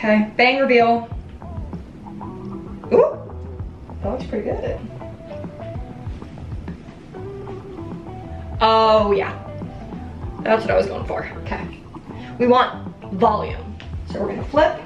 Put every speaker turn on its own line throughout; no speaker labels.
Okay, bang reveal. Ooh, that looks pretty good. Oh yeah, that's what I was going for. Okay, we want volume. So we're gonna flip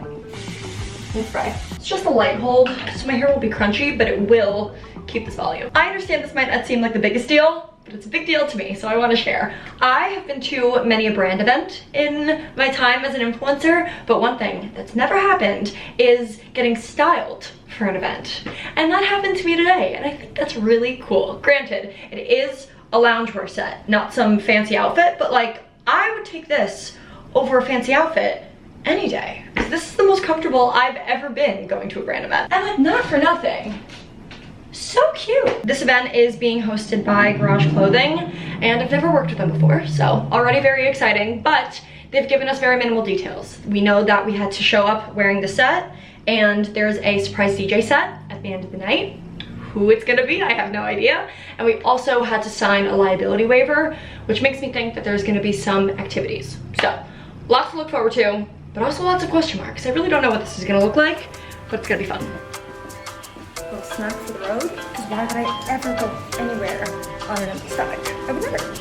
and spray. It's just a light hold, so my hair will be crunchy, but it will keep this volume. I understand this might not seem like the biggest deal, but it's a big deal to me, so I want to share. I have been to many a brand event in my time as an influencer, but one thing that's never happened is getting styled for an event. And that happened to me today, and I think that's really cool. Granted, it is a loungewear set, not some fancy outfit, but like, I would take this over a fancy outfit any day, because this is the most comfortable I've ever been going to a brand event. And like, not for nothing, so cute. This event is being hosted by Garage Clothing, and I've never worked with them before, so already very exciting, but they've given us very minimal details. We know that we had to show up wearing the set, and there's a surprise DJ set at the end of the night. Who it's gonna be, I have no idea. And we also had to sign a liability waiver, which makes me think that there's gonna be some activities. So, lots to look forward to, but also lots of question marks. I really don't know what this is gonna look like, but it's gonna be fun. Little snack for the road, because why would I ever go anywhere on an empty stomach? I would never.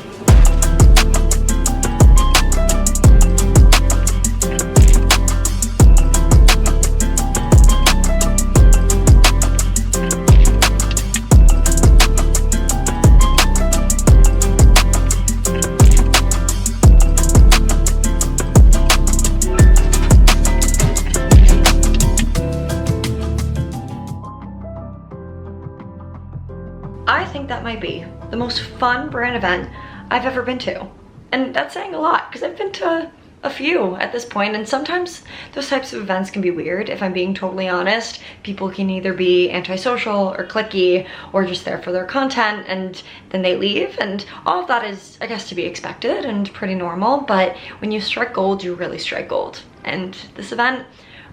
I think that might be the most fun brand event I've ever been to. And that's saying a lot, because I've been to a few at this point, and sometimes those types of events can be weird, if I'm being totally honest. People can either be antisocial or cliquey, or just there for their content, and then they leave, and all of that is, I guess, to be expected and pretty normal, but when you strike gold, you really strike gold. And this event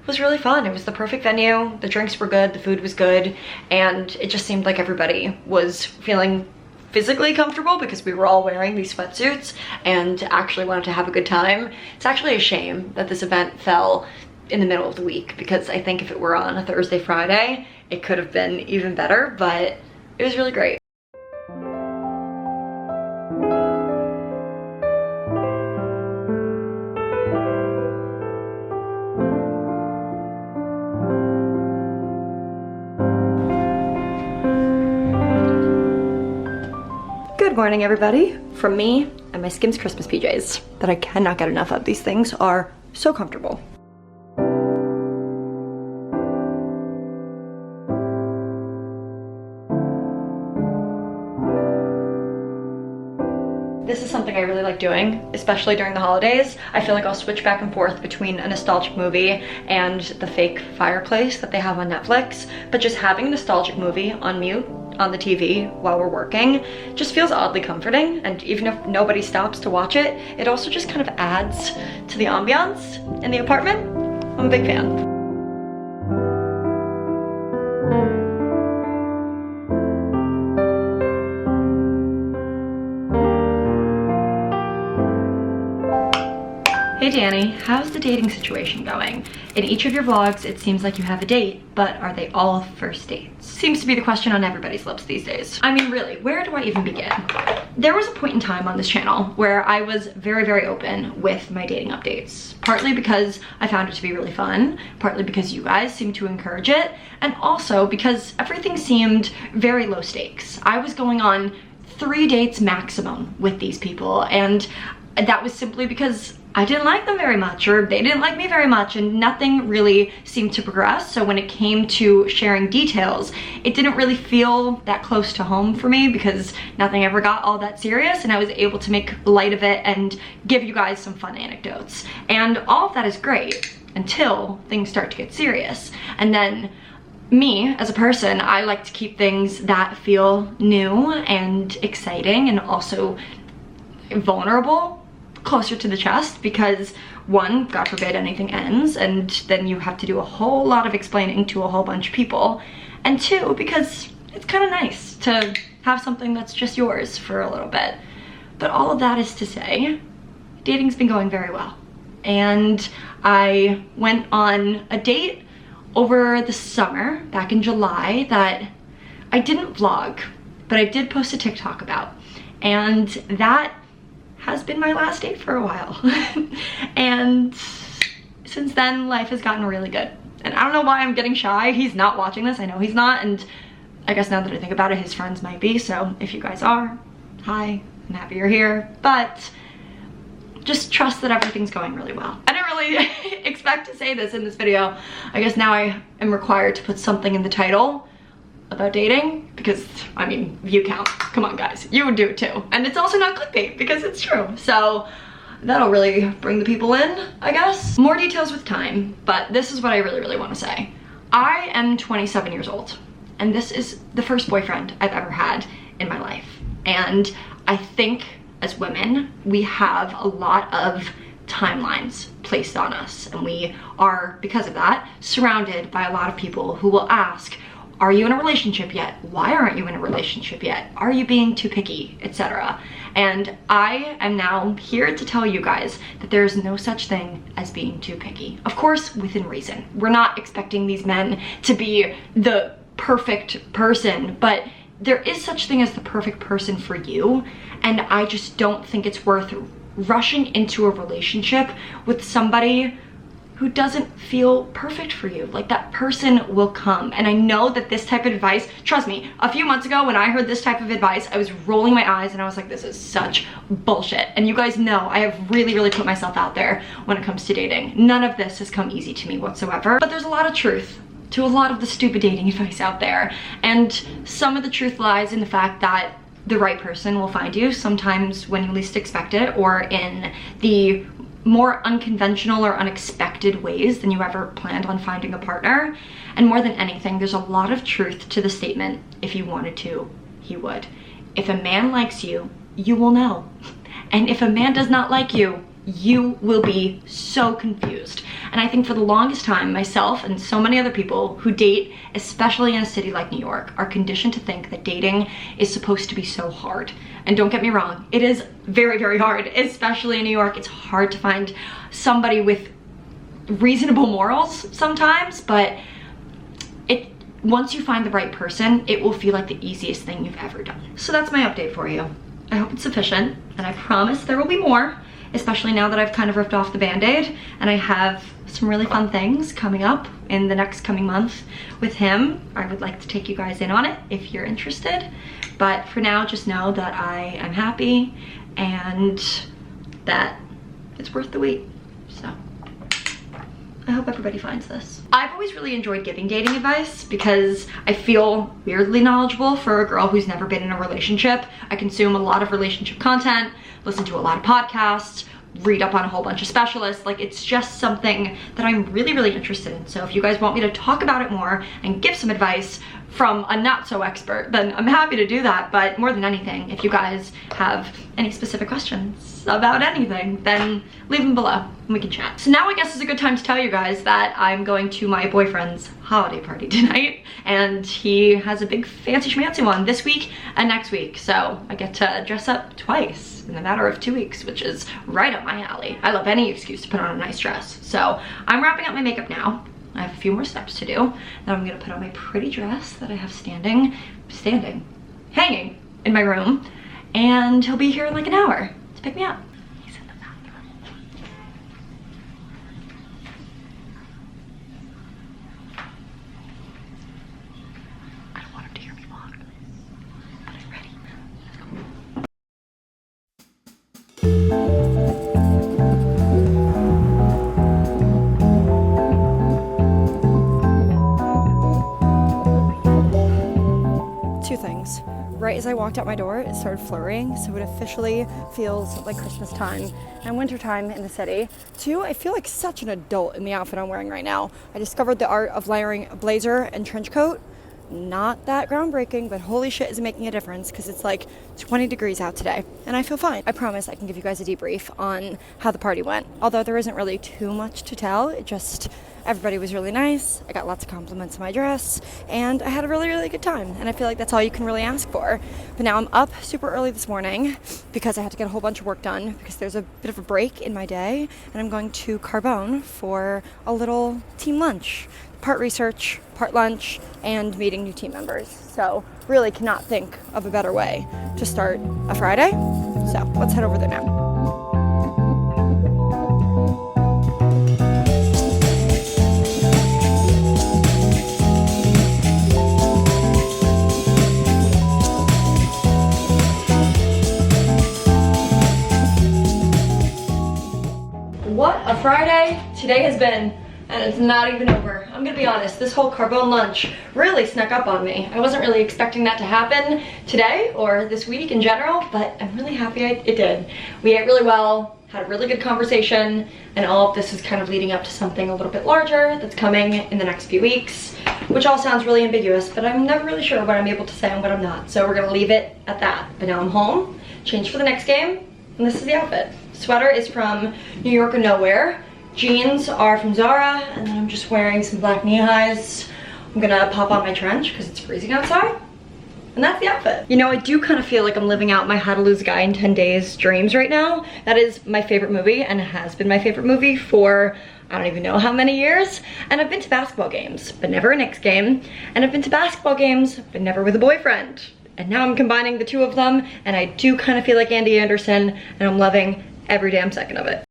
was really fun. It was the perfect venue, the drinks were good, the food was good, and it just seemed like everybody was feeling physically comfortable because we were all wearing these sweatsuits and actually wanted to have a good time. It's actually a shame that this event fell in the middle of the week, because I think if it were on a Thursday, Friday, it could have been even better, but it was really great. Good morning, everybody. From me and my Skims Christmas PJs that I cannot get enough of. These things are so comfortable. This is something I really like doing, especially during the holidays. I feel like I'll switch back and forth between a nostalgic movie and the fake fireplace that they have on Netflix, but just having a nostalgic movie on mute on the TV while we're working just feels oddly comforting, and even if nobody stops to watch it, it also just kind of adds to the ambiance in the apartment. I'm a big fan. Hey Danny, how's the dating situation going? In each of your vlogs, it seems like you have a date, but are they all first dates? Seems to be the question on everybody's lips these days. I mean, really, where do I even begin? There was a point in time on this channel where I was very, very open with my dating updates. Partly because I found it to be really fun, partly because you guys seemed to encourage it, and also because everything seemed very low stakes. I was going on 3 dates maximum with these people, and that was simply because I didn't like them very much, or they didn't like me very much, and nothing really seemed to progress. So when it came to sharing details, it didn't really feel that close to home for me, because nothing ever got all that serious, and I was able to make light of it and give you guys some fun anecdotes. And all of that is great until things start to get serious. And then me, as a person, I like to keep things that feel new and exciting and also vulnerable closer to the chest, because one, God forbid anything ends, and then you have to do a whole lot of explaining to a whole bunch of people, and two, because it's kind of nice to have something that's just yours for a little bit. But all of that is to say, dating's been going very well. and I went on a date over the summer, back in July, that I didn't vlog, but I did post a TikTok about. And that has been my last date for a while. And since then, life has gotten really good. And I don't know why I'm getting shy. He's not watching this, I know he's not, and I guess now that I think about it, his friends might be, so if you guys are, hi, I'm happy you're here. But just trust that everything's going really well. I didn't really expect to say this in this video. I guess now I am required to put something in the title about dating, because I mean, view count, come on guys, you would do it too. And it's also not clickbait because it's true. So that'll really bring the people in, I guess. More details with time, but this is what I really want to say. I am 27 years old, and this is the first boyfriend I've ever had in my life. And I think as women, we have a lot of timelines placed on us, and we are, because of that, surrounded by a lot of people who will ask, are you in a relationship yet? Why aren't you in a relationship yet? Are you being too picky, etc.? And I am now here to tell you guys that there is no such thing as being too picky. Of course, within reason. We're not expecting these men to be the perfect person, but there is such thing as the perfect person for you. And I just don't think it's worth rushing into a relationship with somebody who doesn't feel perfect for you. Like, that person will come. And I know that this type of advice, trust me, a few months ago when I heard this type of advice, I was rolling my eyes and I was like, this is such bullshit. And you guys know I have really put myself out there when it comes to dating. None of this has come easy to me whatsoever, but there's a lot of truth to a lot of the stupid dating advice out there. And some of the truth lies in the fact that the right person will find you sometimes when you least expect it, or in the more unconventional or unexpected ways than you ever planned on finding a partner. And more than anything, there's a lot of truth to the statement, if he wanted to, he would. If a man likes you, you will know. And if a man does not like you, you will be so confused. And I think for the longest time, myself and so many other people who date, especially in a city like New York, are conditioned to think that dating is supposed to be so hard. And don't get me wrong, it is very hard, especially in New York. It's hard to find somebody with reasonable morals sometimes, but once you find the right person, it will feel like the easiest thing you've ever done. So that's my update for you. I hope it's sufficient, and I promise there will be more, especially now that I've kind of ripped off the band-aid and I have some really fun things coming up in the next coming month with him. I would like to take you guys in on it if you're interested. But for now, just know that I am happy and that it's worth the wait. So I hope everybody finds this. I've always really enjoyed giving dating advice because I feel weirdly knowledgeable for a girl who's never been in a relationship. I consume a lot of relationship content, listen to a lot of podcasts, read up on a whole bunch of specialists. Like, it's just something that I'm really interested in. So if you guys want me to talk about it more and give some advice from a not so expert, then I'm happy to do that. But more than anything, if you guys have any specific questions about anything, then leave them below and we can chat. So now I guess is a good time to tell you guys that I'm going to my boyfriend's holiday party tonight, and he has a big fancy schmancy one this week and next week. So I get to dress up twice in a matter of 2 weeks, which is right up my alley. I love any excuse to put on a nice dress. So I'm wrapping up my makeup now. I have a few more steps to do. Then I'm gonna put on my pretty dress that I have hanging in my room. And he'll be here in like an hour to pick me up. He's in the bathroom. I don't want him to hear me vlog, but I'm ready. Let's go. Two things. Right as I walked out my door, it started flurrying, so it officially feels like Christmas time and winter time in the city. Two, I feel like such an adult in the outfit I'm wearing right now. I discovered the art of layering a blazer and trench coat
Not that groundbreaking, but holy shit is it making a difference because it's like 20 degrees out today and I feel fine. I promise I can give you guys a debrief on how the party went. Although there isn't really too much to tell, it just, everybody was really nice. I got lots of compliments on my dress and I had a really, really good time. And I feel like that's all you can really ask for. But now I'm up super early this morning because I had to get a whole bunch of work done because there's a bit of a break in my day and I'm going to Carbone for a little team lunch. Part research, part lunch, and meeting new team members. So really cannot think of a better way to start a Friday. So let's head over there now.
What a Friday today has been. And it's not even over. I'm gonna be honest, this whole Carbone lunch really snuck up on me. I wasn't really expecting that to happen today or this week in general, but I'm really happy it did. We ate really well, had a really good conversation, and all of this is kind of leading up to something a little bit larger that's coming in the next few weeks, which all sounds really ambiguous, but I'm never really sure what I'm able to say and what I'm not. So we're gonna leave it at that. But now I'm home, changed for the next game, and this is the outfit. Sweater is from New York or Nowhere. Jeans are from Zara, and then I'm just wearing some black knee-highs. I'm gonna pop on my trench because it's freezing outside. And that's the outfit. You know, I do kind of feel like I'm living out my How to Lose a Guy in 10 Days dreams right now. That is my favorite movie and has been my favorite movie for I don't even know how many years. And I've been to basketball games, but never a Knicks game. And I've been to basketball games, but never with a boyfriend. And now I'm combining the two of them, and I do kind of feel like Andy Anderson, and I'm loving every damn second of it.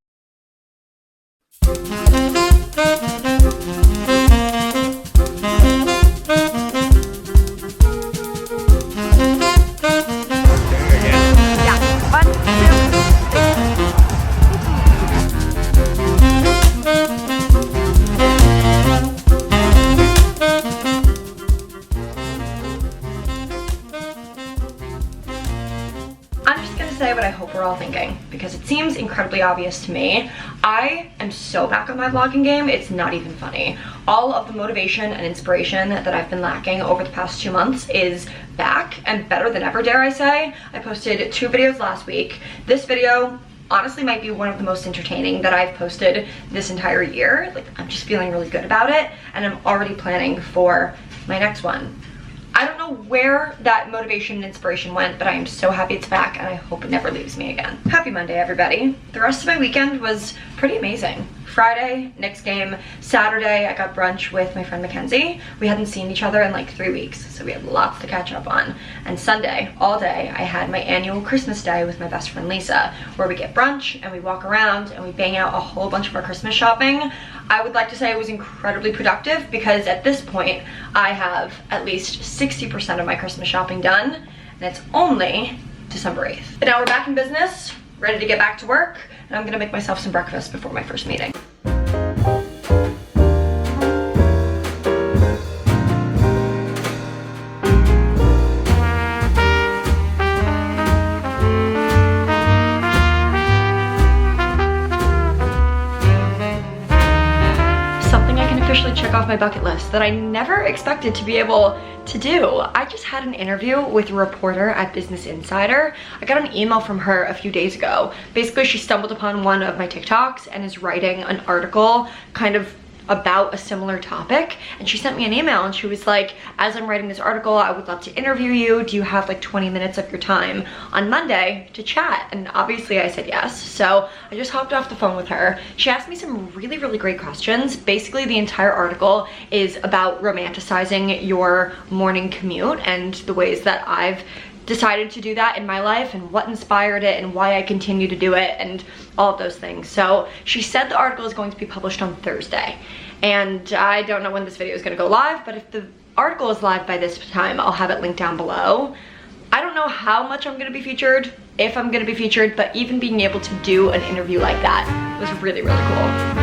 Say what I hope we're all thinking, because it seems incredibly obvious to me. I am so back on my vlogging game, it's not even funny. All of the motivation and inspiration that I've been lacking over the past 2 months is back and better than ever, dare I say. I posted 2 videos last week. This video honestly might be one of the most entertaining that I've posted this entire year. Like, I'm just feeling really good about it, and I'm already planning for my next one. I don't know where that motivation and inspiration went, but I am so happy it's back, and I hope it never leaves me again. Happy Monday, everybody. The rest of my weekend was pretty amazing. Friday, Knicks game. Saturday, I got brunch with my friend Mackenzie. We hadn't seen each other in like 3 weeks, so we had lots to catch up on. And Sunday, all day, I had my annual Christmas day with my best friend Lisa, where we get brunch and we walk around and we bang out a whole bunch of our Christmas shopping. I would like to say it was incredibly productive because at this point, I have at least 60% of my Christmas shopping done, and it's only December 8th. But now we're back in business, ready to get back to work, and I'm gonna make myself some breakfast before my first meeting. Check off my bucket list that I never expected to be able to do. I just had an interview with a reporter at Business Insider. I got an email from her a few days ago. Basically, she stumbled upon one of my TikToks and is writing an article kind of about a similar topic, and she sent me an email and she was like, as I'm writing this article, I would love to interview you. Do you have like 20 minutes of your time on Monday to chat? And obviously I said yes, so I just hopped off the phone with her. She asked me some really, really great questions. Basically, the entire article is about romanticizing your morning commute and the ways that I've decided to do that in my life and what inspired it and why I continue to do it and all of those things. So she said the article is going to be published on Thursday, and I don't know when this video is going to go live, but if the article is live by this time, I'll have it linked down below. I don't know how much I'm going to be featured, if I'm going to be featured, but even being able to do an interview like that was really, really cool.